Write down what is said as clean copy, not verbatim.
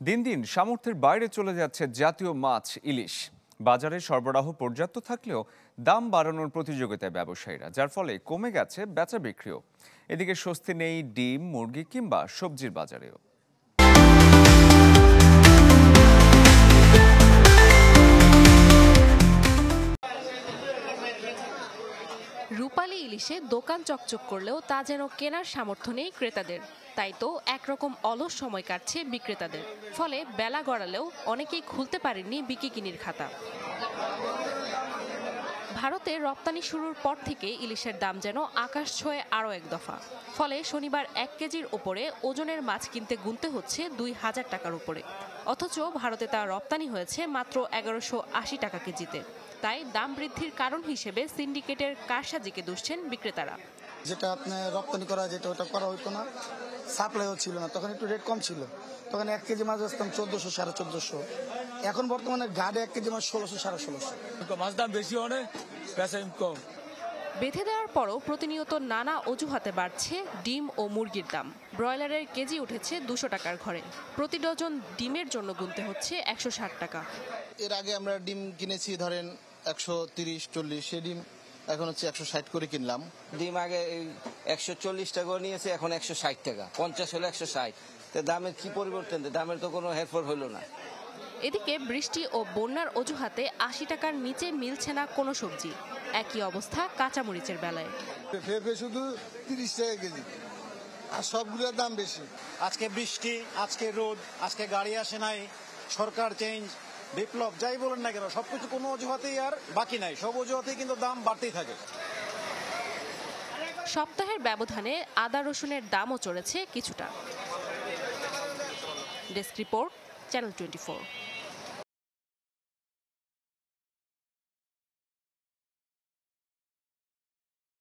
দিন দিন সামর্থ্যের বাইরে চলে যাচ্ছে জাতীয় মাছ ইলিশ। বাজারে সরবরাহ পর্যাপ্ত থাকলেও দাম বাড়ানোর প্রতিযোগিতায় ব্যবসায়ীরা, যার ফলে কমে গেছে বেচা বিক্রিও। এদিকে স্বস্তি নেই ডিম, মুরগি কিংবা সবজির বাজারেও। রূপালী ইলিশে দোকান চকচক করলেও তা যেন কেনার সামর্থ্য নেই ক্রেতাদের। তাই তো একরকম অলস সময় কাটছে বিক্রেতাদের। ফলে বেলা গড়ালেও অনেকেই খুলতে পারেননি বিকিকিনির খাতা। ভারতে রপ্তানি শুরুর পর থেকে ইলিশের দাম যেন আকাশ ছোঁয়ে আরও এক দফা। ফলে শনিবার 1 কেজির ওপরে ওজনের মাছ কিনতে গুনতে হচ্ছে 2000 টাকার উপরে। অথচ ভারতে তা রপ্তানি হয়েছে মাত্র 1180 টাকা কেজিতে। তাই দাম বৃদ্ধির কারণ হিসেবে সিন্ডিকেটের কারসাজিকে দুষছেন বিক্রেতারা। যেটা আপনার রপ্তানি করা যেটা ওটা করা হতো না, সাপ্লাইও ছিল না, তখন একটু রেট কম ছিল। তখন 1 কেজি মাছ আসতাম 1400 1450। এখন বর্তমানে গাড়ে 1 কেজি মাছ 1600 1650। মাছ দাম বেশি অনেক, পয়সা কম। বেঁধে দেওয়ার পরও প্রতিনিয়ত নানা অজুহাতে বাড়ছে ডিম ও মুরগির দাম। ব্রয়লারের কেজি উঠেছে 200 টাকার ঘরে। প্রতি ডজন ডিমের জন্য গুনতে হচ্ছে 160 টাকা। এর আগে আমরা ডিম কিনেছি ধরেন 130-40, সে ডিম এখন হচ্ছে 160 করে কিনলাম। ডিম আগে 140 টাকা নিয়েছে, এখন 160 টাকা, 50 হলো 160। তো দামের কি পরিবর্তন? দামের তো কোনো হেরফের হলো না। এদিকে বৃষ্টি ও বন্যার অজুহাতে 80 টাকার নিচে মিলছে না কোনো সবজি। একই অবস্থা কাঁচামরিচের বেলায়। পেঁপে শুধু 30 টাকা কেজি, আর সবগুলোর দাম বেশি। আজকে বৃষ্টি, আজকে রোদ, আজকে গাড়ি আসে নাই, সরকার চেঞ্জ, বিপ্লব, যাই বলেন না কেন, সবকিছু কোনো অজুহাতেই আর বাকি নাই। সব অজুহাতেই কিন্তু দাম বাড়তেই থাকে। সপ্তাহের ব্যবধানে আদা রসুনের দামও চড়েছে কিছুটা। Desk report, channel 24।